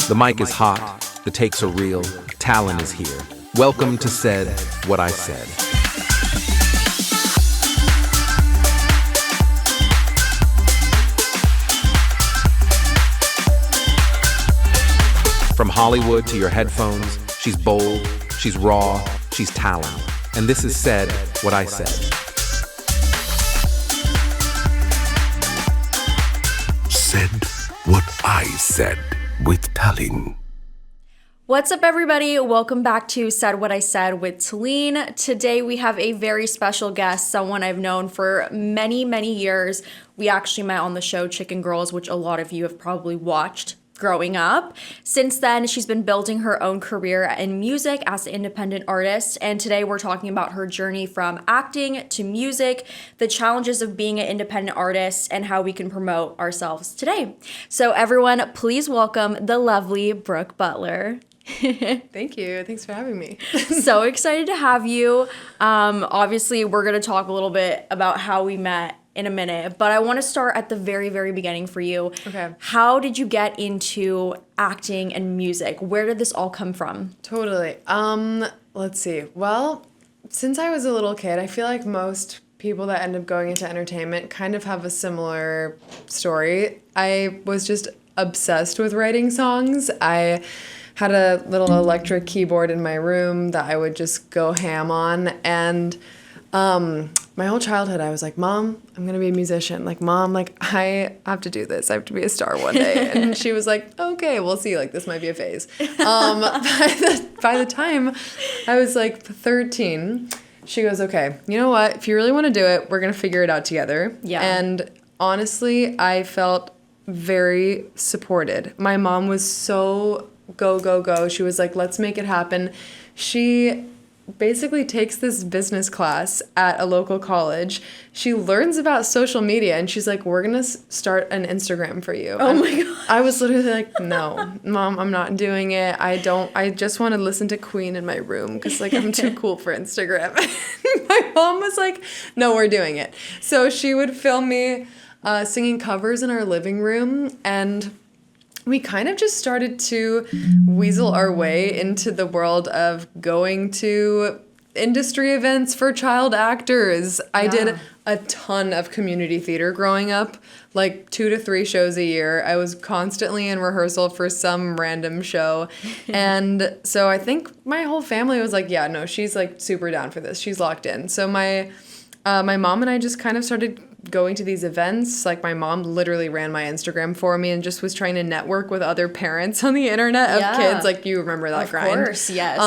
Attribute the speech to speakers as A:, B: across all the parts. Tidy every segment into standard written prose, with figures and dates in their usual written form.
A: The mic is hot, the takes are real, Talin is here. Welcome to Said What I Said. From Hollywood to your headphones, she's bold, she's raw, she's Talin. And this is Said What I Said.
B: Said What I Said with Talin.
C: What's up, everybody? Welcome back to Said What I Said with Talin. Today we have a very special guest, someone I've known for many, many years. We actually met on the show Chicken Girls, which a lot of you have probably watched growing up. Since then, she's been building her own career in music as an independent artist, and today we're talking about her journey from acting to music, the challenges of being an independent artist, and how we can promote ourselves today. So everyone, please welcome the lovely Brooke Butler.
D: Thank you. Thanks for having me.
C: So excited to have you. Obviously, we're going to talk a little bit about how we met in a minute, but I want to start at the very, very beginning for you.
D: Okay.
C: How did you get into acting and music? Where did this all come from?
D: Totally. Let's see. Well, since I was a little kid, I feel like most people that end up going into entertainment kind of have a similar story. I was just obsessed with writing songs. I had a little electric keyboard in my room that I would just go ham on, and my whole childhood, I was like, Mom, I'm going to be a musician. Like, Mom, like, I have to do this. I have to be a star one day. And she was like, okay, we'll see. Like, this might be a phase. By the time I was like 13, she goes, okay, you know what? If you really want to do it, we're going to figure it out together.
C: Yeah.
D: And honestly, I felt very supported. My mom was so go, go, go. She was like, let's make it happen. She basically takes this business class at a local college. She learns about social media, and she's like, we're gonna start an Instagram for you.
C: Oh my God.
D: I was literally like, no, Mom, I'm not doing it. I just want to listen to Queen in my room because like I'm too cool for Instagram. My mom was like, no, we're doing it. So she would film me singing covers in our living room, and we kind of just started to weasel our way into the world of going to industry events for child actors. I did a ton of community theater growing up, like 2 to 3 shows a year. I was constantly in rehearsal for some random show. And so I think my whole family was like, yeah, no, she's like super down for this. She's locked in. So my mom and I just kind of started going to these events. Like, my mom literally ran my Instagram for me and just was trying to network with other parents on the internet of kids. Like, you remember that grind.
C: Of course, yes.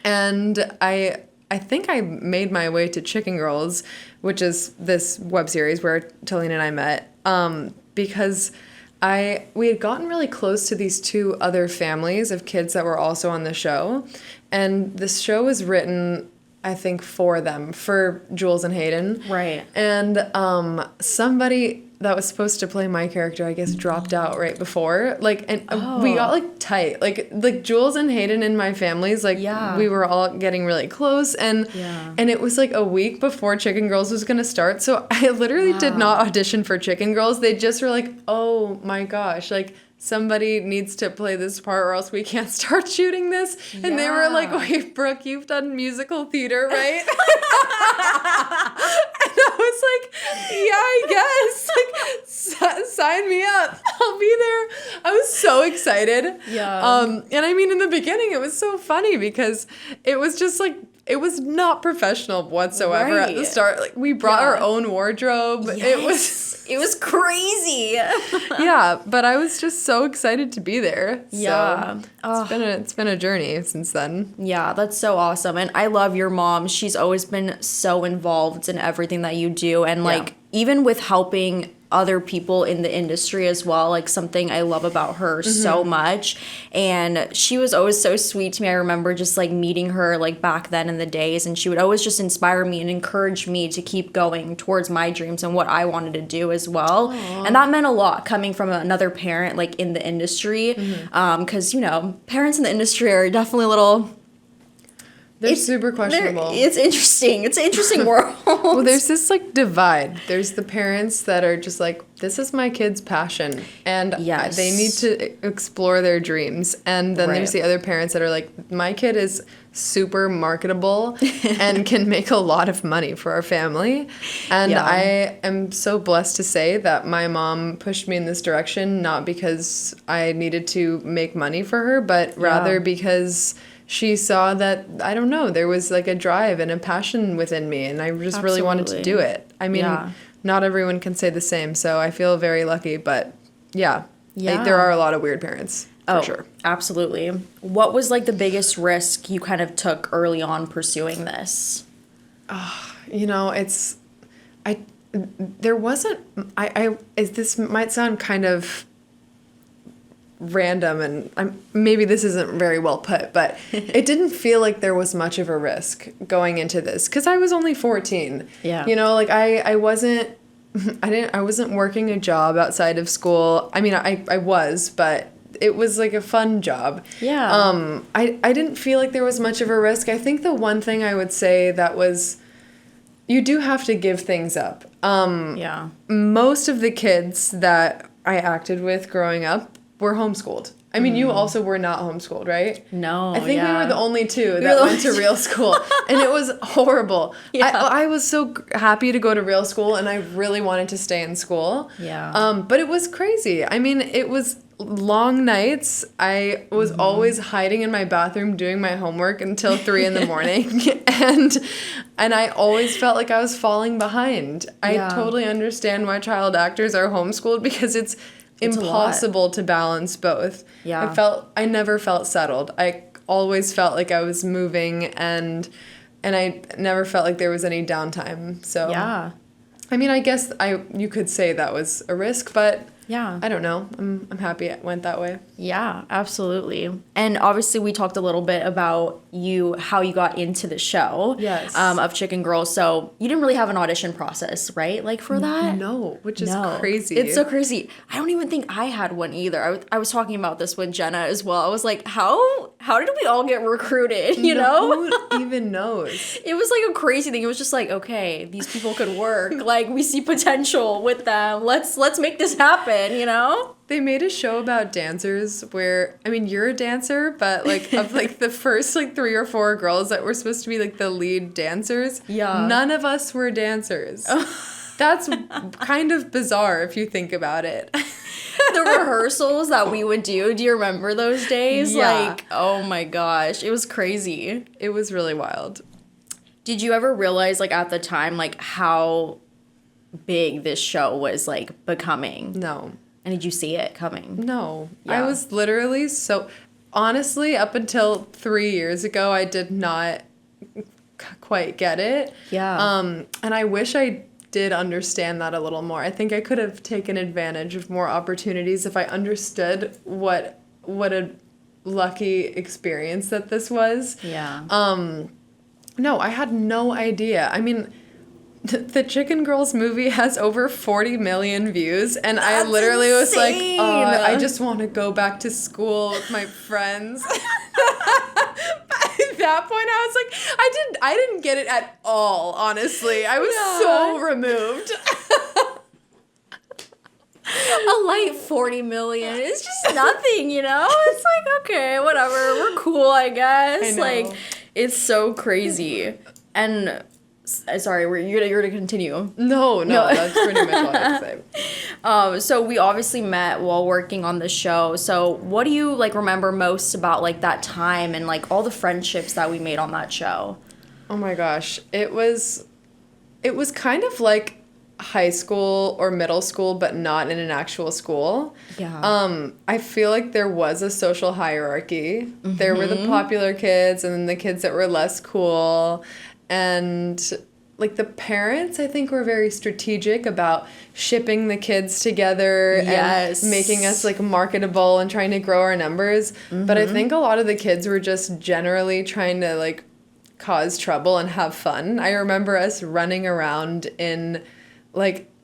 D: And I think I made my way to Chicken Girls, which is this web series where Talin and I met, because we had gotten really close to these 2 other families of kids that were also on the show. And this show was written, I think, for them, for Jules and Hayden.
C: Right.
D: And somebody that was supposed to play my character, I guess, dropped out right before. Like, and we got, like, tight. Like Jules and Hayden in my families, like, we were all getting really close. And it was, like, a week before Chicken Girls was going to start. So I literally did not audition for Chicken Girls. They just were like, oh, my gosh, like, somebody needs to play this part or else we can't start shooting this. Yeah. And they were like, wait, Brooke, you've done musical theater, right? And I was like, yeah, I guess. Like, sign me up. I'll be there. I was so excited.
C: Yeah.
D: And I mean, in the beginning, it was so funny because it was just like, it was not professional whatsoever at the start. Like, we brought our own wardrobe.
C: Yes. It was crazy.
D: Yeah, but I was just so excited to be there.
C: Yeah.
D: So it's been a journey since then.
C: Yeah, that's so awesome. And I love your mom. She's always been so involved in everything that you do. And like, even with helping other people in the industry as well, like, something I love about her so much. And she was always so sweet to me. I remember just like meeting her like back then in the days, and she would always just inspire me and encourage me to keep going towards my dreams and what I wanted to do as well. Aww. And that meant a lot coming from another parent like in the industry, because you know, parents in the industry are definitely a little
D: They're super questionable.
C: It's interesting. It's an interesting world.
D: Well, there's this like divide. There's the parents that are just like, this is my kid's passion, and
C: Yes.
D: they need to explore their dreams. And then there's
C: Right.
D: the other parents that are like, my kid is super marketable and can make a lot of money for our family. And
C: Yeah.
D: I am so blessed to say that my mom pushed me in this direction, not because I needed to make money for her, but rather because she saw that, I don't know, there was like a drive and a passion within me, and I just really wanted to do
C: Absolutely.
D: it. I mean,
C: Yeah.
D: not everyone can say the same, so I feel very lucky, but yeah,
C: Yeah.
D: there are a lot of weird parents, for sure.
C: Absolutely. What was like the biggest risk you kind of took early on pursuing this?
D: You know, there wasn't, this might sound kind of random, and maybe this isn't very well put, but it didn't feel like there was much of a risk going into this because I was only 14.
C: Yeah.
D: You know, like I wasn't working a job outside of school. I mean, I was, but it was like a fun job.
C: Yeah.
D: I didn't feel like there was much of a risk. I think the one thing I would say that was, you do have to give things up.
C: Yeah.
D: Most of the kids that I acted with growing up were homeschooled. I mean, you also were not homeschooled, right?
C: No.
D: I think we
C: yeah.
D: were the only two
C: were
D: that
C: the
D: went to
C: only
D: real school, and it was horrible.
C: Yeah.
D: I was so happy to go to real school, and I really wanted to stay in school.
C: Yeah.
D: But it was crazy. I mean, it was long nights. I was always hiding in my bathroom doing my homework until 3 in the morning, and I always felt like I was falling behind.
C: Yeah.
D: I totally understand why child actors are homeschooled because it's
C: a lot.
D: impossible to balance both.
C: Yeah.
D: I never felt settled. I always felt like I was moving, and I never felt like there was any downtime. So
C: Yeah.
D: I mean, I guess you could say that was a risk, but
C: Yeah.
D: I don't know. I'm happy it went that way.
C: Yeah, absolutely. And obviously we talked a little bit about how you got into the show.
D: Yes.
C: Of Chicken Girl. So you didn't really have an audition process, right? Like for that?
D: No, which is
C: No.
D: crazy.
C: It's so crazy. I don't even think I had one either. I was talking about this with Jenna as well. I was like, how did we all get recruited, you know?
D: Who even knows?
C: It was like a crazy thing. It was just like, okay, these people could work. Like we see potential with them. Let's make this happen, you know?
D: They made a show about dancers where, I mean, you're a dancer, but like of like the first like 3 or 4 girls that were supposed to be like the lead dancers,
C: Yeah.
D: none of us were dancers. That's kind of bizarre if you think about it.
C: The rehearsals that we would do you remember those days?
D: Yeah.
C: Like, oh my gosh, it was crazy.
D: It was really wild.
C: Did you ever realize like at the time like how big this show was like becoming?
D: No.
C: And did you see it coming?
D: No.
C: Yeah.
D: I was literally honestly, up until 3 years ago, I did not quite get it.
C: Yeah.
D: And I wish I did understand that a little more. I think I could have taken advantage of more opportunities if I understood what a lucky experience that this was.
C: Yeah.
D: No, I had no idea. I mean, the Chicken Girls movie has over 40 million views, and I
C: That's
D: literally was like,
C: insane.
D: I just want to go back to school with my friends. At that point, I was like, I didn't get it at all, honestly. I was so removed.
C: A light 40 million. It's just nothing, you know? It's like, okay, whatever. We're cool, I guess.
D: I know.
C: Like, it's so crazy. And sorry, you're gonna continue.
D: No, that's pretty much all I have to say.
C: So we obviously met while working on the show. So what do you like remember most about like that time and like all the friendships that we made on that show?
D: Oh my gosh. It was kind of like high school or middle school, but not in an actual school.
C: Yeah.
D: I feel like there was a social hierarchy. There were the popular kids and then the kids that were less cool. And like the parents, I think, were very strategic about shipping the kids together
C: Yes.
D: and making us like marketable and trying to grow our numbers. But I think a lot of the kids were just generally trying to like cause trouble and have fun. I remember us running around in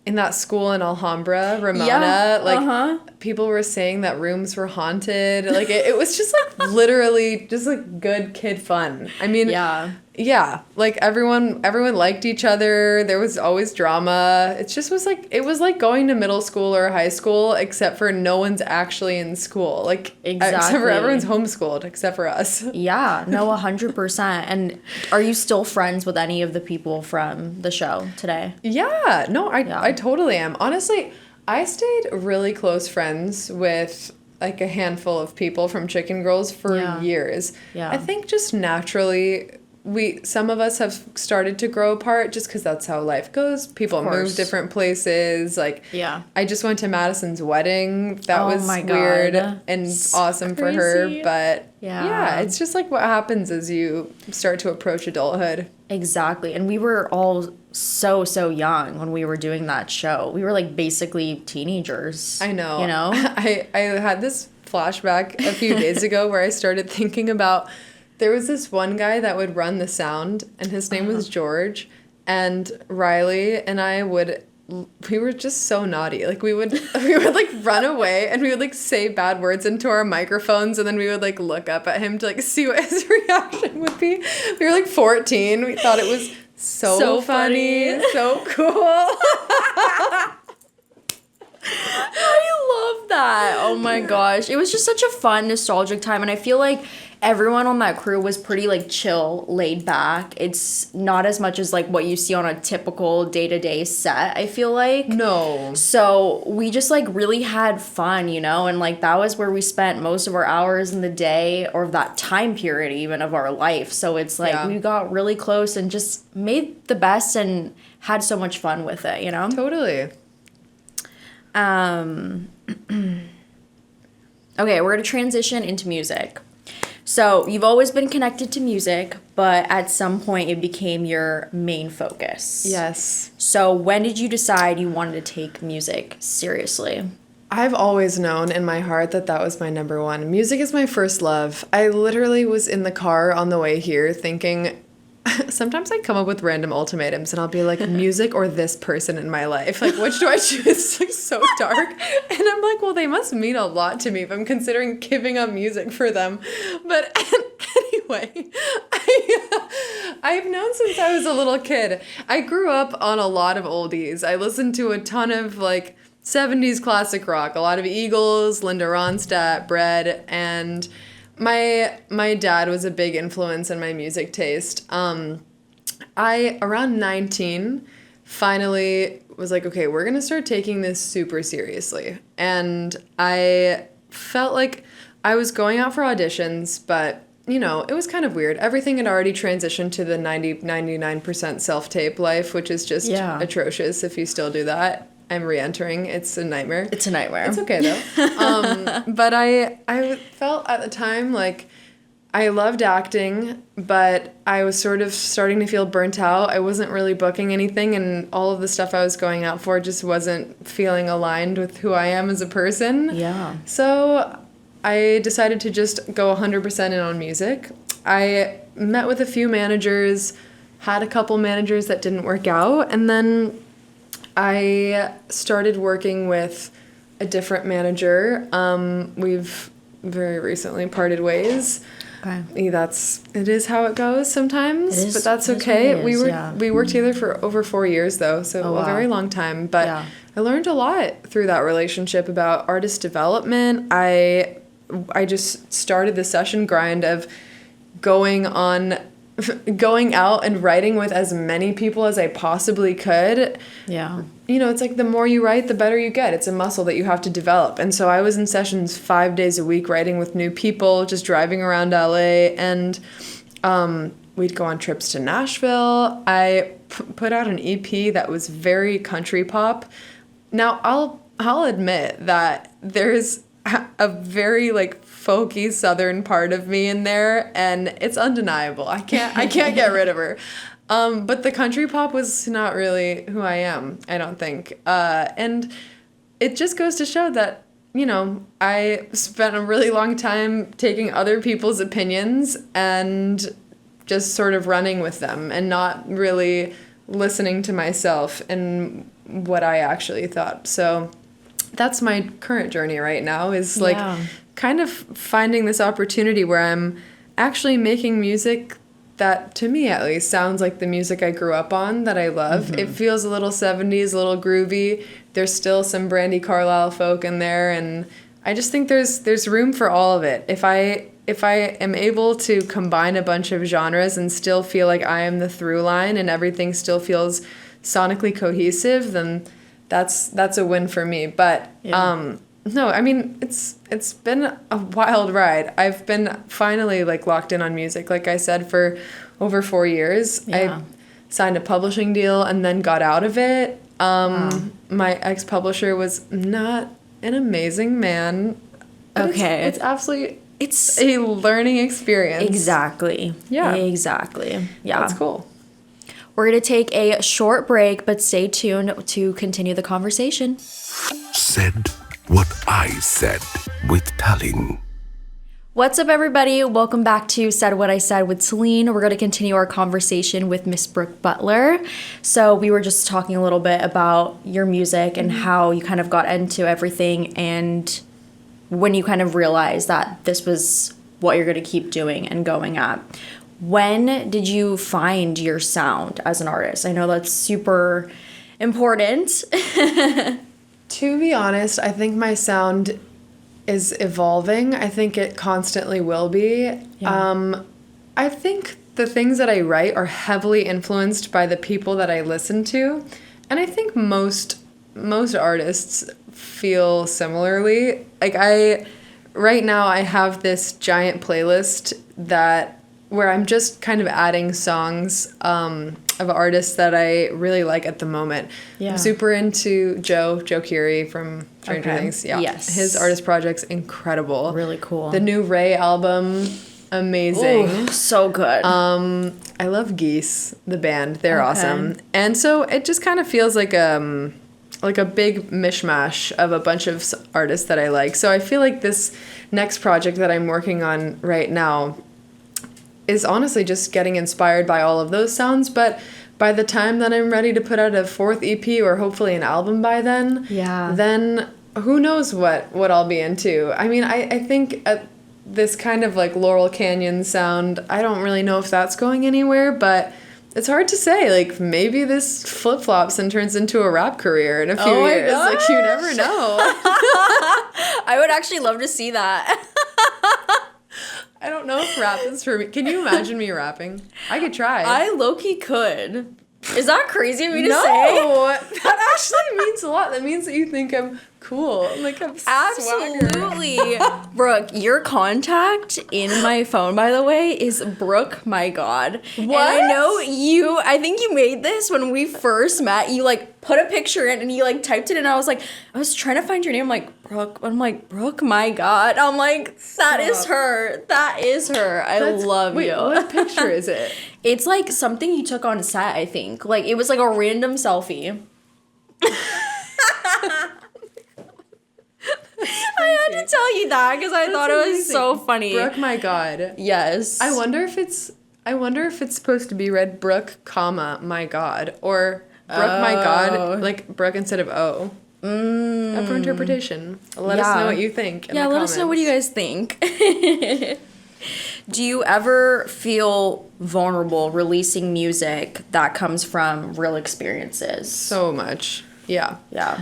D: in that school in Alhambra, Ramona, people were saying that rooms were haunted. Like, it was just, like, literally just, like, good kid fun. I mean, yeah, like, everyone liked each other. There was always drama. It just was, like, it was like going to middle school or high school, except for no one's actually in school. Like, except for everyone's homeschooled, except for us.
C: Yeah, no, 100%. And are you still friends with any of the people from the show today?
D: Yeah, no, I totally am. Honestly, I stayed really close friends with like a handful of people from Chicken Girls for years. Yeah. I think just naturally some of us have started to grow apart just because that's how life goes. People move different places. Like, I just went to Madison's wedding. That was weird and awesome for her. But yeah, it's just like what happens as you start to approach adulthood.
C: Exactly. And we were all so young when we were doing that show. We were like basically teenagers.
D: I know.
C: You know?
D: I had this flashback a few days ago where I started thinking about, there was this one guy that would run the sound, and his name was George, and Riley and I we were just so naughty. Like, we would like run away, and we would like say bad words into our microphones, and then we would like look up at him to like see what his reaction would be. We were like 14. We thought it was so funny, so cool.
C: I love that. Oh my gosh. It was just such a fun, nostalgic time. And I feel like everyone on that crew was pretty like chill, laid back. It's not as much as like what you see on a typical day-to-day set, I feel like.
D: No.
C: So we just like really had fun, you know? And like that was where we spent most of our hours in the day, or that time period even of our life. So it's like we got really close and just made the best and had so much fun with it, you know?
D: Totally.
C: Okay, we're going to transition into music. So you've always been connected to music, but at some point it became your main focus.
D: Yes.
C: So when did you decide you wanted to take music seriously?
D: I've always known in my heart that was my number one. Music is my first love. I literally was in the car on the way here thinking, sometimes I come up with random ultimatums and I'll be like, music or this person in my life. Like, which do I choose? It's like so dark. And I'm like, well, they must mean a lot to me if I'm considering giving up music for them. But anyway, I've known since I was a little kid. I grew up on a lot of oldies. I listened to a ton of like 70s classic rock, a lot of Eagles, Linda Ronstadt, Bread, and my dad was a big influence in my music taste. I, around 19, finally was like, okay, we're going to start taking this super seriously. And I felt like I was going out for auditions, but, you know, it was kind of weird. Everything had already transitioned to the 99% self-tape life, which is just atrocious if you still do that. I'm re-entering. It's a nightmare.
C: It's a nightmare.
D: It's okay, though. But I felt at the time like I loved acting, but I was sort of starting to feel burnt out. I wasn't really booking anything, and all of the stuff I was going out for just wasn't feeling aligned with who I am as a person.
C: Yeah.
D: So I decided to just go 100% in on music. I met with a few managers, had a couple managers that didn't work out, and then I started working with a different manager. We've very recently parted ways. Okay. It is how it goes sometimes, but that's okay. We worked together for over 4 years though, so a very long time. But I learned a lot through that relationship about artist development. I just started the session grind of going out and writing with as many people as I possibly could. Yeah. You know, it's like the more you write, the better you get. It's a muscle that you have to develop. And so I was in sessions 5 days a week writing with new people, just driving around LA. And we'd go on trips to Nashville. I put out an EP that was very country pop. Now, I'll admit that there's a very like folky southern part of me in there, and it's undeniable. I can't get rid of her. But the country pop was not really who I am, I don't think. And it just goes to show that, you know, I spent a really long time taking other people's opinions and just sort of running with them and not really listening to myself and what I actually thought. So that's my current journey right now, is like kind of finding this opportunity where I'm actually making music that, to me at least, sounds like the music I grew up on that I love. It feels a little 70s, a little groovy. There's still some Brandi Carlile folk in there, and I just think there's room for all of it. If I am able to combine a bunch of genres and still feel like I am the through line and everything still feels sonically cohesive, then that's a win for me. But no, I mean, it's been a wild ride. I've been finally like locked in on music, like I said, for over 4 years. I signed a publishing deal and then got out of it. My ex-publisher was not an amazing man.
C: Okay.
D: It's absolutely, it's a learning experience.
C: Exactly.
D: Yeah.
C: Exactly. Yeah.
D: That's cool.
C: We're going to take a short break, but stay tuned to continue the conversation.
B: Said what I said with Talin.
C: What's up, everybody? Welcome back to Said What I Said with Talin. We're going to continue our conversation with Miss Brooke Butler. So we were just talking a little bit about your music and how you kind of got into everything, and when you kind of realized that this was what you're going to keep doing and going at. When did you find your sound as an artist? I know that's super important.
D: To be honest, I think my sound is evolving. I think it constantly will be.
C: Yeah.
D: I think the things that I write are heavily influenced by the people that I listen to. And I think most artists feel similarly. Like right now I have this giant playlist where I'm just kind of adding songs of artists that I really like at the moment.
C: Yeah.
D: I'm super into Joe Curie from Stranger Things. Yeah.
C: Yes.
D: His artist project's incredible.
C: Really cool.
D: The new Ray album, amazing.
C: Ooh, so good.
D: I love Geese, the band. They're awesome. And so it just kind of feels like a big mishmash of a bunch of artists that I like. So I feel like this next project that I'm working on right now is honestly just getting inspired by all of those sounds. But by the time that I'm ready to put out a 4th EP or hopefully an album by then, then who knows what I'll be into. I mean, I think this kind of like Laurel Canyon sound, I don't really know if that's going anywhere, but it's hard to say. Like, maybe this flip-flops and turns into a rap career in a few years.
C: Gosh.
D: Like, you never know.
C: I would actually love to see that.
D: I don't know if rap is for me. Can you imagine me rapping? I could try.
C: I low-key could. Is that crazy of me to say?
D: No, that actually means a lot. That means that you think I'm cool. Like, I'm swagger.
C: Absolutely. Brooke, your contact in my phone, by the way, is Brooke, my God.
D: What?
C: And I know I think you made this when we first met. You, like, put a picture in and you, like, typed it in. I was trying to find your name. I'm like, Brooke. I'm like, Brooke, my God. I'm like, that is her. That is her. I love you.
D: What picture is it?
C: It's, like, something you took on set, I think. Like, it was, like, a random selfie. I had to tell you that because I thought it was
D: amazing.
C: so funny.
D: Brooke, my God.
C: Yes.
D: I wonder if it's supposed to be read Brooke, comma, my God, or Brooke, my God, like Brooke instead of O. Up for interpretation. Let us know what you think.
C: Let us know what you guys think. Do you ever feel vulnerable releasing music that comes from real experiences?
D: So much. Yeah.
C: Yeah.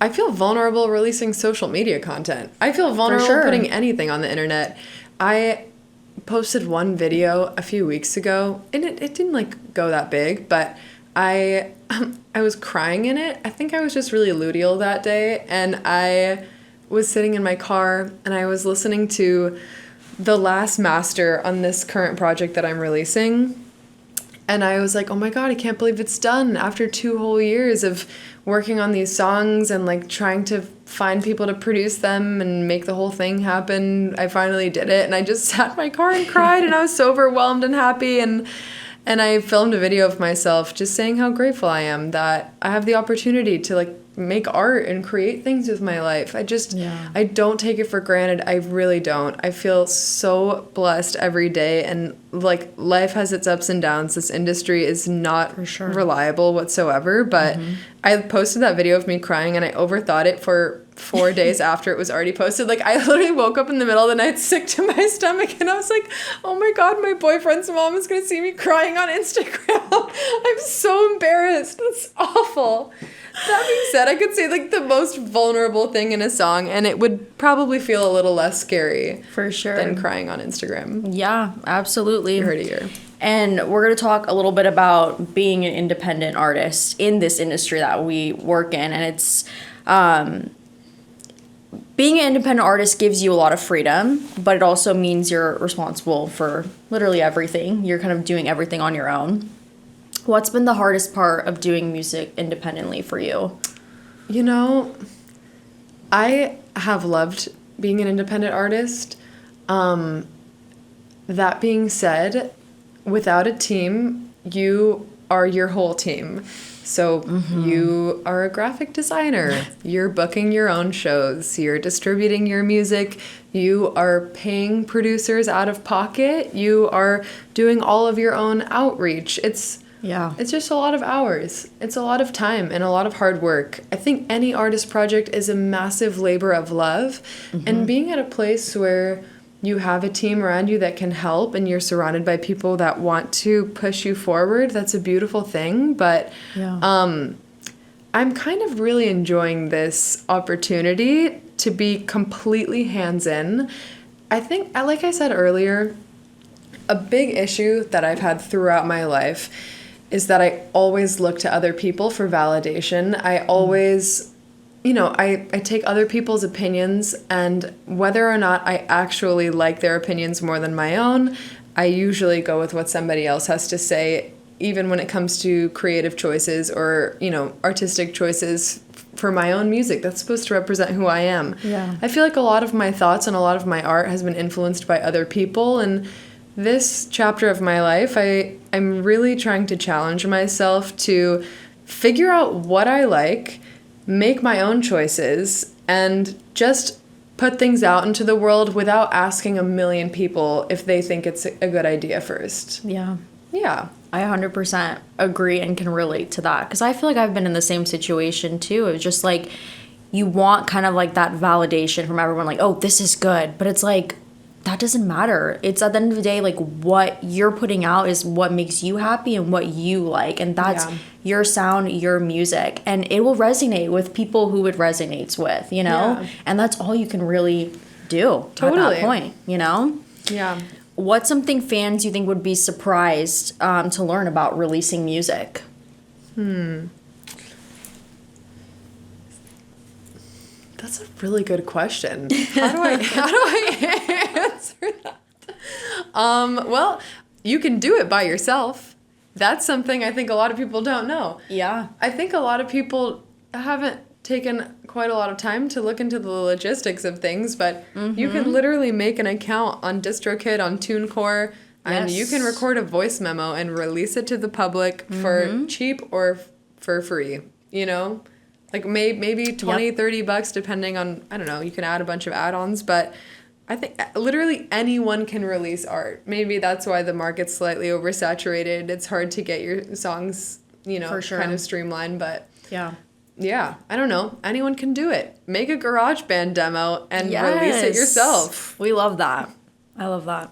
D: I feel vulnerable releasing social media content. I feel vulnerable putting anything on the internet. I posted one video a few weeks ago, and it didn't like go that big, but I was crying in it. I think I was just really luteal that day, and I was sitting in my car and I was listening to the last master on this current project that I'm releasing. And I was like, oh my God, I can't believe it's done after 2 whole years of working on these songs and like trying to find people to produce them and make the whole thing happen. I finally did it. And I just sat in my car and cried, and I was so overwhelmed and happy. And And I filmed a video of myself just saying how grateful I am that I have the opportunity to like make art and create things with my life. I don't take it for granted. I really don't. I feel so blessed every day, and like life has its ups and downs. This industry is not reliable whatsoever, but I posted that video of me crying and I overthought it for 4 days after it was already posted. Like, I literally woke up in the middle of the night sick to my stomach, and I was like, oh my God, my boyfriend's mom is gonna see me crying on Instagram. I'm so embarrassed. That's awful. That being said, I could say like the most vulnerable thing in a song, and it would probably feel a little less scary
C: For sure.
D: than crying on Instagram.
C: Yeah, absolutely.
D: You heard it here.
C: And we're going to talk a little bit about being an independent artist in this industry that we work in. And it's being an independent artist gives you a lot of freedom, but it also means you're responsible for literally everything. You're kind of doing everything on your own. What's been the hardest part of doing music independently for you?
D: You know, I have loved being an independent artist. That being said, without a team, you are your whole team. So you are a graphic designer, you're booking your own shows, you're distributing your music, you are paying producers out of pocket, you are doing all of your own outreach. It's just a lot of hours. It's a lot of time and a lot of hard work. I think any artist project is a massive labor of love. And being at a place where you have a team around you that can help and you're surrounded by people that want to push you forward, that's a beautiful thing. But I'm kind of really enjoying this opportunity to be completely hands-in. I think, like I said earlier, a big issue that I've had throughout my life is that I always look to other people for validation. I always, I take other people's opinions, and whether or not I actually like their opinions more than my own, I usually go with what somebody else has to say, even when it comes to creative choices or, artistic choices for my own music that's supposed to represent who I am.
C: Yeah.
D: I feel like a lot of my thoughts and a lot of my art has been influenced by other people, and this chapter of my life, I'm really trying to challenge myself to figure out what I like, make my own choices, and just put things out into the world without asking a million people if they think it's a good idea first.
C: Yeah.
D: Yeah.
C: I 100% agree and can relate to that, because I feel like I've been in the same situation too. It's just like you want kind of like that validation from everyone, like, oh, this is good. But it's like, that doesn't matter. It's at the end of the day, like, what you're putting out is what makes you happy and what you like. And that's your sound, your music. And it will resonate with people who it resonates with,
D: Yeah.
C: And that's all you can really do at that point,
D: Yeah.
C: What's something fans you think would be surprised to learn about releasing music?
D: That's a really good question. How do I answer that? Well, you can do it by yourself. That's something I think a lot of people don't know.
C: Yeah.
D: I think a lot of people haven't taken quite a lot of time to look into the logistics of things, but you can literally make an account on DistroKid, on TuneCore, and you can record a voice memo and release it to the public for cheap or for free, Like maybe $20, $30 depending on, I don't know, you can add a bunch of add-ons, but I think literally anyone can release art. Maybe that's why the market's slightly oversaturated. It's hard to get your songs,
C: For sure.
D: kind of streamlined, but
C: Yeah,
D: I don't know. Anyone can do it. Make a GarageBand demo and release it yourself.
C: We love that. I love that.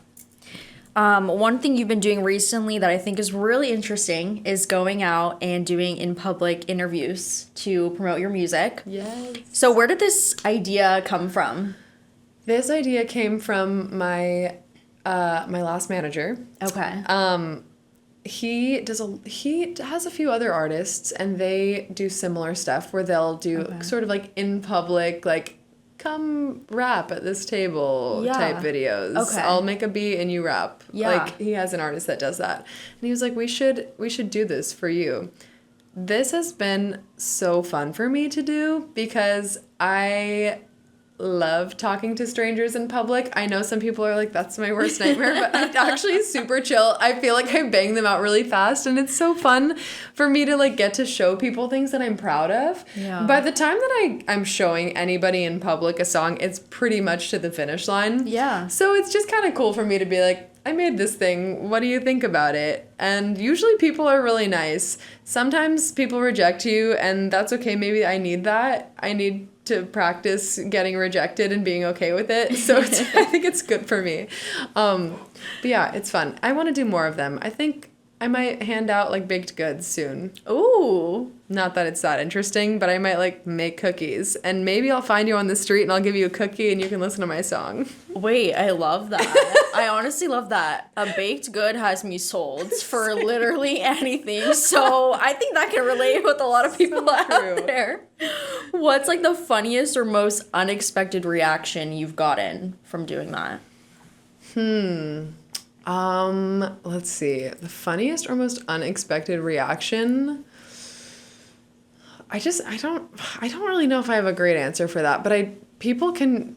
C: One thing you've been doing recently that I think is really interesting is going out and doing in public interviews to promote your music.
D: Yes.
C: So where did this idea come from?
D: This idea came from my last manager.
C: Okay.
D: He has a few other artists, and they do similar stuff where they'll do sort of like in public, like, come rap at this table type videos.
C: Okay.
D: I'll make a beat and you rap.
C: Yeah.
D: Like, he has an artist that does that. And he was like, we should do this for you. This has been so fun for me to do because I love talking to strangers in public. I know some people are like, that's my worst nightmare, but it actually is super chill. I feel like I bang them out really fast, and it's so fun for me to like get to show people things that I'm proud of.
C: Yeah.
D: By the time that I'm showing anybody in public a song, it's pretty much to the finish line.
C: Yeah.
D: So it's just kind of cool for me to be like, I made this thing. What do you think about it? And usually people are really nice. Sometimes people reject you, and that's okay. Maybe I need that. I need to practice getting rejected and being okay with it. So I think it's good for me. But yeah, it's fun. I want to do more of them. I think I might hand out like baked goods soon.
C: Ooh.
D: Not that it's that interesting, but I might like make cookies, and maybe I'll find you on the street and I'll give you a cookie and you can listen to my song.
C: Wait, I love that. I honestly love that. A baked good has me sold for literally anything. So I think that can relate with a lot of people out
D: true.
C: there. What's like the funniest or most unexpected reaction you've gotten from doing that?
D: Let's see. The funniest or most unexpected reaction. I don't really know if I have a great answer for that, but people can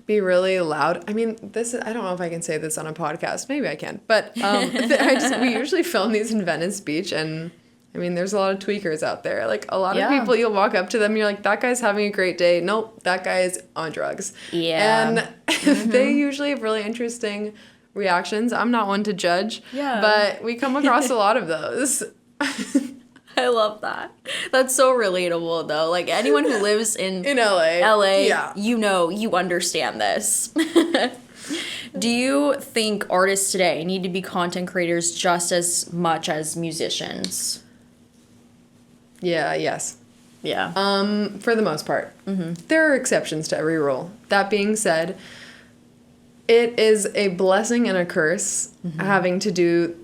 D: be really loud. I mean, I don't know if I can say this on a podcast. Maybe I can, but we usually film these in Venice Beach, and I mean, there's a lot of tweakers out there. Like a lot of people, you'll walk up to them, and you're like, that guy's having a great day. Nope, that guy is on drugs.
C: Yeah.
D: And they usually have really interesting reactions. I'm not one to judge, but we come across a lot of those.
C: I love that. That's so relatable, though. Like, anyone who lives in
D: LA,
C: you understand this. Do you think artists today need to be content creators just as much as musicians?
D: Yes.
C: Yeah.
D: For the most part. There are exceptions to every rule. That being said, it is a blessing and a curse having to do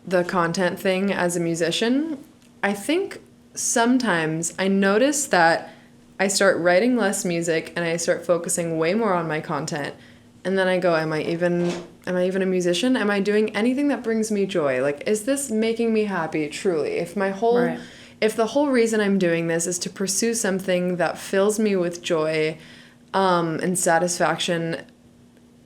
D: the content thing as a musician. I think sometimes I notice that I start writing less music and I start focusing way more on my content. And then I go, am I even a musician? Am I doing anything that brings me joy? Like, is this making me happy truly? If the whole reason I'm doing this is to pursue something that fills me with joy and satisfaction,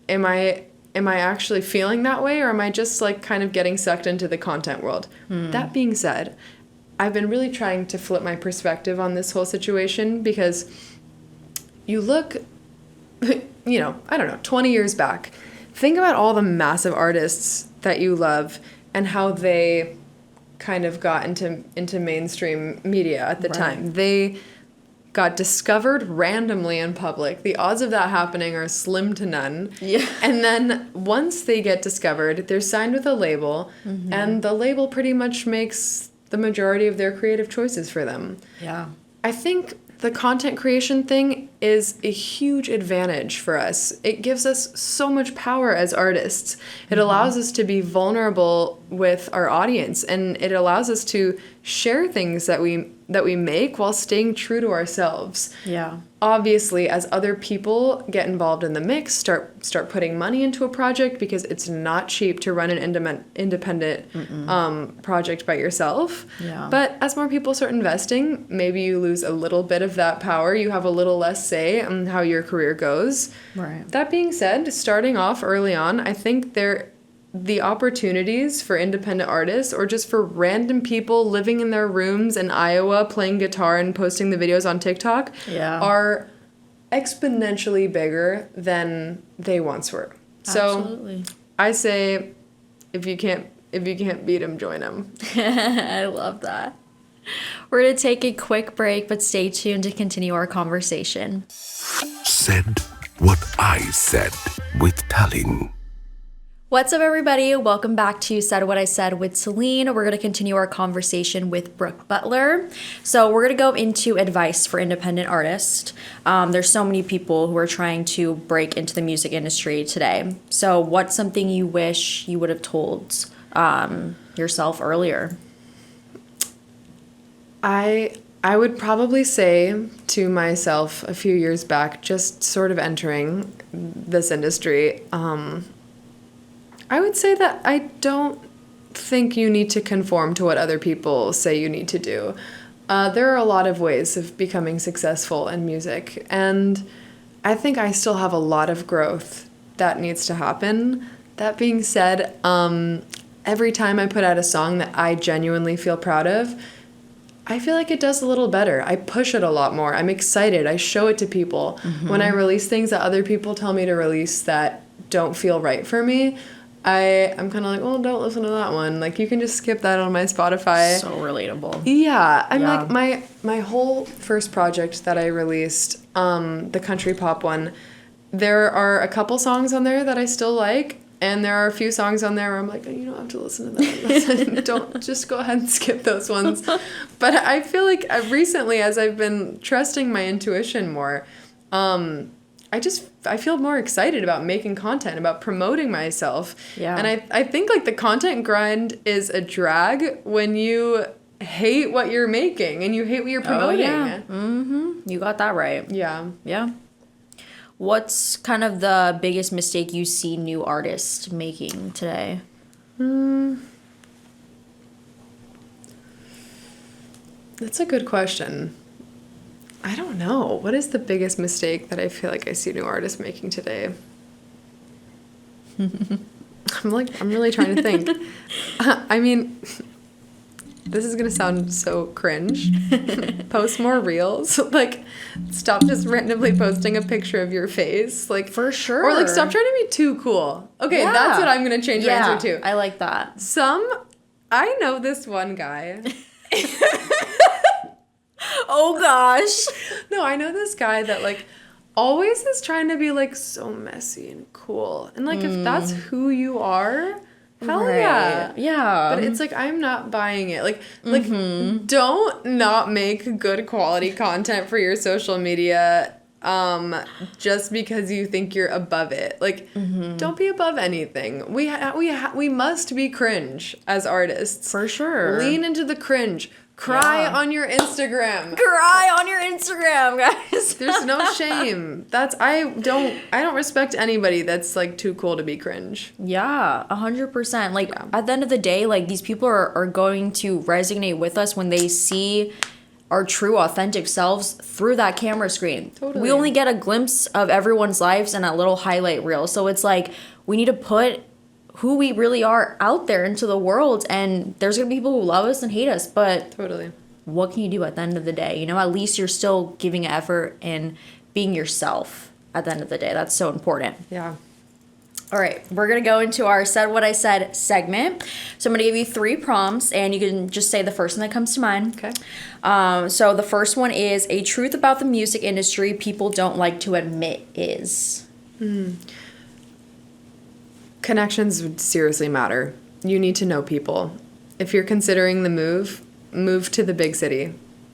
D: am I actually feeling that way, or am I just like kind of getting sucked into the content world? That being said, I've been really trying to flip my perspective on this whole situation, because you look, I don't know, 20 years back, think about all the massive artists that you love and how they kind of got into mainstream media at the time. They got discovered randomly in public. The odds of that happening are slim to none. Yeah. And then once they get discovered, they're signed with a label, and the label pretty much makes the majority of their creative choices for them. Yeah. I think the content creation thing is a huge advantage for us. It gives us so much power as artists. It allows us to be vulnerable with our audience, and it allows us to share things that we make while staying true to ourselves. Yeah. Obviously, as other people get involved in the mix, start putting money into a project, because it's not cheap to run an independent project by yourself. Yeah. But as more people start investing, maybe you lose a little bit of that power. You have a little less say on how your career goes. Right. That being said, starting off early on, I think the opportunities for independent artists, or just for random people living in their rooms in Iowa playing guitar and posting the videos on TikTok, are exponentially bigger than they once were. Absolutely. So I say, if you can't beat them, join them.
C: I love that. We're going to take a quick break, but stay tuned to continue our conversation.
B: Said what I said with Talin.
C: What's up, everybody? Welcome back to Said What I Said with Talin. We're going to continue our conversation with Brooke Butler. So we're going to go into advice for independent artists. There's so many people who are trying to break into the music industry today. So what's something you wish you would have told yourself earlier?
D: I would probably say to myself a few years back, just sort of entering this industry, I would say that I don't think you need to conform to what other people say you need to do. There are a lot of ways of becoming successful in music, and I think I still have a lot of growth that needs to happen. That being said, every time I put out a song that I genuinely feel proud of, I feel like it does a little better. I push it a lot more. I'm excited. I show it to people. When I release things that other people tell me to release that don't feel right for me, I'm kind of like, well, don't listen to that one. Like, you can just skip that on my Spotify.
C: So relatable.
D: Yeah. I'm like, my whole first project that I released, the country pop one, there are a couple songs on there that I still like. And there are a few songs on there where I'm like, oh, you don't have to listen to that. Don't, just go ahead and skip those ones. But I feel like recently, as I've been trusting my intuition more, I feel more excited about making content, about promoting myself.
C: Yeah.
D: And I think like the content grind is a drag when you hate what you're making and you hate what you're promoting.
C: Oh, yeah. You got that right.
D: Yeah.
C: Yeah. What's kind of the biggest mistake you see new artists making today?
D: That's a good question. I don't know. What is the biggest mistake that I feel like I see new artists making today? I'm really trying to think. I mean, this is gonna sound so cringe. Post more reels. Like, stop just randomly posting a picture of your face. Like,
C: For sure.
D: Or like, stop trying to be too cool. Okay,
C: Yeah.
D: that's what I'm gonna change my
C: Yeah,
D: answer to.
C: I like that.
D: I know this one guy.
C: Oh gosh.
D: No, I know this guy that like always is trying to be like so messy and cool. And like if that's who you are, hell
C: Right.
D: yeah.
C: Yeah.
D: But it's like I'm not buying it. Like don't not make good quality content for your social media just because you think you're above it. Like don't be above anything. We must be cringe as artists.
C: For sure.
D: Lean into the cringe. Cry
C: Yeah.
D: on your Instagram.
C: Cry on your Instagram, guys.
D: There's no shame. I don't respect anybody that's like too cool to be cringe.
C: Yeah, 100%. Like,
D: Yeah.
C: at the end of the day, like, these people are going to resonate with us when they see our true, authentic selves through that camera screen.
D: Totally.
C: We only get a glimpse of everyone's lives in a little highlight reel. So it's like, we need to put who we really are out there into the world, and there's gonna be people who love us and hate us, but
D: Totally.
C: what can you do at the end of the day? You know, at least you're still giving effort and being yourself at the end of the day. That's so important.
D: Yeah.
C: All right, we're gonna go into our Said What I Said segment. So I'm gonna give you 3 prompts, and you can just say the first one that comes to mind.
D: Okay.
C: So the first one is, a truth about the music industry people don't like to admit is.
D: Connections would seriously matter. You need to know people. If you're considering the move to the big city.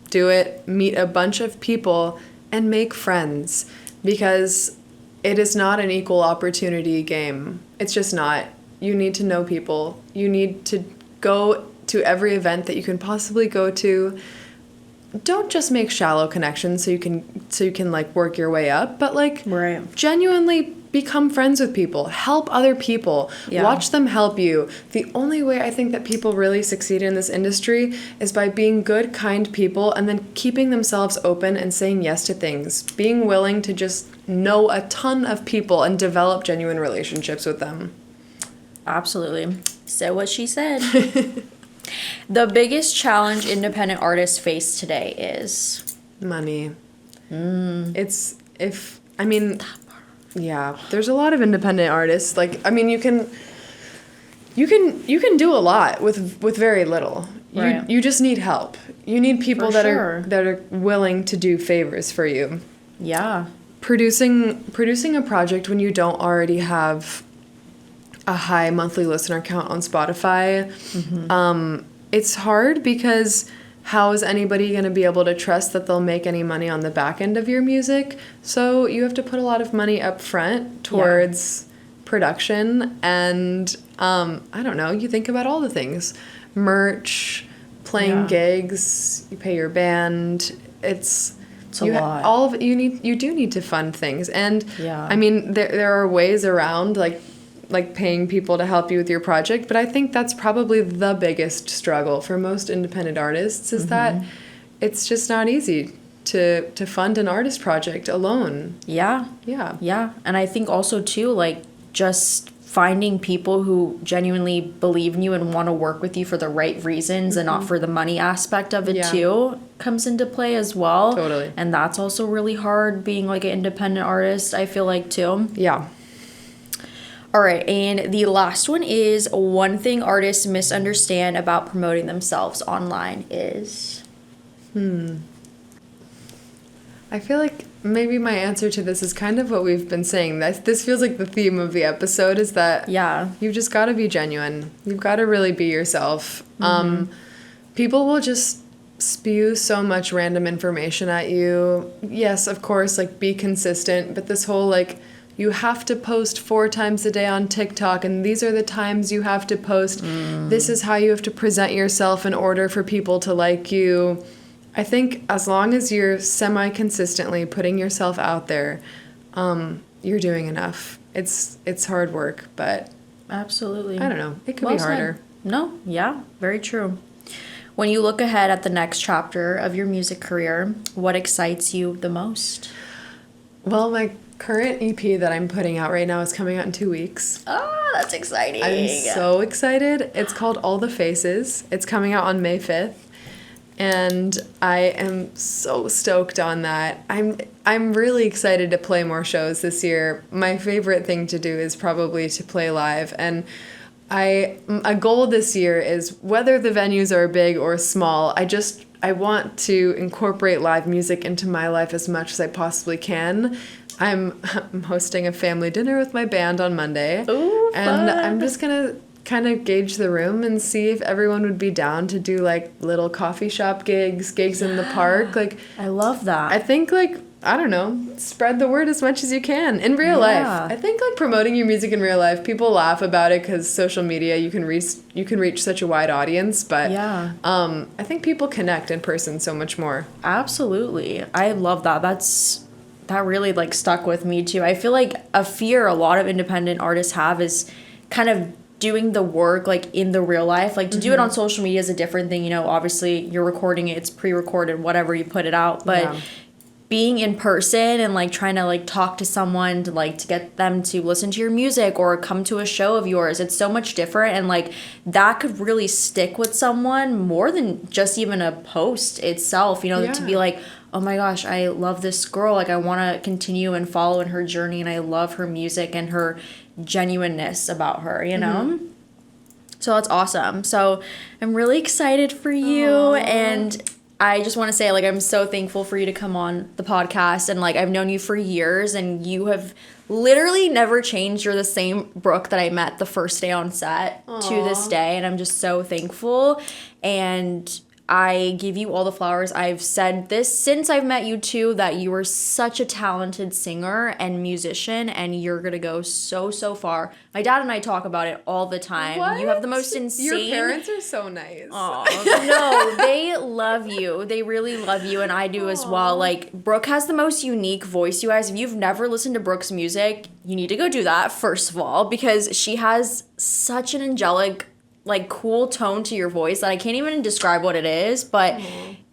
D: Do it, meet a bunch of people, and make friends. Because it is not an equal opportunity game. It's just not. You need to know people. You need to go to every event that you can possibly go to. Don't just make shallow connections so you can like work your way up, but like
C: Right.
D: genuinely become friends with people, help other people,
C: Yeah.
D: watch them help you. The only way I think that people really succeed in this industry is by being good, kind people and then keeping themselves open and saying yes to things, being willing to just know a ton of people and develop genuine relationships with them.
C: Absolutely. Said what she said. The biggest challenge independent artists face today is.
D: Money. Yeah, there's a lot of independent artists. Like, I mean, you can do a lot with very little.
C: Right.
D: You just need help. You need people
C: For
D: that
C: sure.
D: are willing to do favors for you.
C: Yeah.
D: Producing a project when you don't already have a high monthly listener count on Spotify, it's hard because how is anybody going to be able to trust that they'll make any money on the back end of your music? So you have to put a lot of money up front towards production and, I don't know, you think about all the things. Merch, playing gigs, you pay your band. It's
C: a lot.
D: All of it, you do need to fund things. And
C: Yeah.
D: I mean, there are ways around like paying people to help you with your project, but I think that's probably the biggest struggle for most independent artists is that it's just not easy. to fund an artist project alone.
C: Yeah.
D: Yeah.
C: Yeah. And I think also too, like, just finding people who genuinely believe in you and want to work with you for the right reasons and not for the money aspect of it too comes into play as well.
D: Totally.
C: And that's also really hard being like an independent artist, I feel like too.
D: Yeah.
C: All right, and the last one is one thing artists misunderstand about promoting themselves online is...
D: I feel like maybe my answer to this is kind of what we've been saying. This feels like the theme of the episode is that you've just got to be genuine. You've got to really be yourself. People will just spew so much random information at you. Yes, of course, like be consistent, but this whole like you have to post 4 times a day on TikTok and these are the times you have to post. This is how you have to present yourself in order for people to like you. I think as long as you're semi-consistently putting yourself out there, you're doing enough. It's hard work, but
C: Absolutely.
D: I don't know. It could be harder.
C: No, yeah, very true. When you look ahead at the next chapter of your music career, what excites you the most?
D: Well, my current EP that I'm putting out right now is coming out in 2 weeks.
C: Oh, that's exciting.
D: I'm so excited. It's called All the Faces. It's coming out on May 5th. And I am so stoked on that. I'm really excited to play more shows this year. My favorite thing to do is probably to play live. And a goal this year is whether the venues are big or small, I want to incorporate live music into my life as much as I possibly can. I'm hosting a family dinner with my band on Monday.
C: Ooh,
D: and
C: fun.
D: I'm just gonna kind of gauge the room and see if everyone would be down to do like little coffee shop gigs in the park. Like
C: I love that.
D: I think like I don't know, spread the word as much as you can in real life. I think like promoting your music in real life, people laugh about it because social media you can reach such a wide audience, but I think people connect in person so much more.
C: Absolutely. I love that. That really like stuck with me too. I feel like a fear a lot of independent artists have is kind of doing the work like in the real life. Like to do it on social media is a different thing, you know, obviously you're recording it, it's pre-recorded, whatever, you put it out, but being in person and like trying to like talk to someone to get them to listen to your music or come to a show of yours, it's so much different, and like that could really stick with someone more than just even a post itself, you know, to be like, oh my gosh, I love this girl, like I want to continue and follow in her journey, and I love her music and her genuineness about her, you know? So that's awesome. So I'm really excited for you, and I just want to say, like, I'm so thankful for you to come on the podcast, and like I've known you for years and you have literally never changed. You're the same Brooke that I met the first day on set to this day, and I'm just so thankful, and I give you all the flowers. I've said this since I've met you too, that you are such a talented singer and musician, and you're gonna go so far. My dad and I talk about it all the time.
D: What?
C: You have the most insane...
D: Your parents are so nice.
C: Aw, no, they love you. They really love you, and I do as well. Like, Brooke has the most unique voice, you guys. If you've never listened to Brooke's music, you need to go do that, first of all, because she has such an angelic, like, cool tone to your voice that I can't even describe what it is, but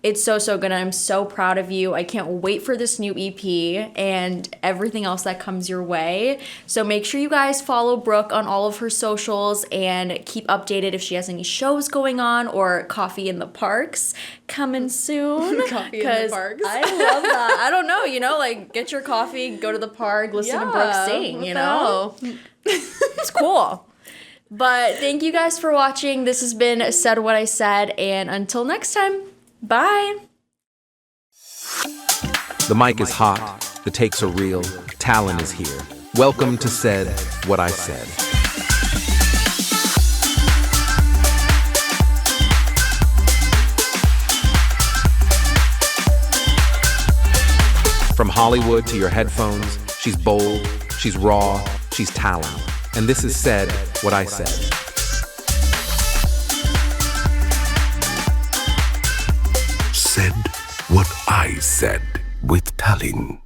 C: it's so good, and I'm so proud of you. I can't wait for this new EP and everything else that comes your way. So make sure you guys follow Brooke on all of her socials and keep updated if she has any shows going on or Coffee in the Parks coming soon.
D: Coffee in the Parks.
C: I love that. I don't know, you know, like, get your coffee, go to the park, listen to Brooke sing, you know? It's cool. But thank you guys for watching. This has been Said What I Said, and until next time, bye.
A: The mic is hot. The takes are real. Talin is here. Welcome to Said What I Said. From Hollywood to your headphones, she's bold, she's raw, she's Talin. And this is Said What I Said.
B: Said what I said with Talin.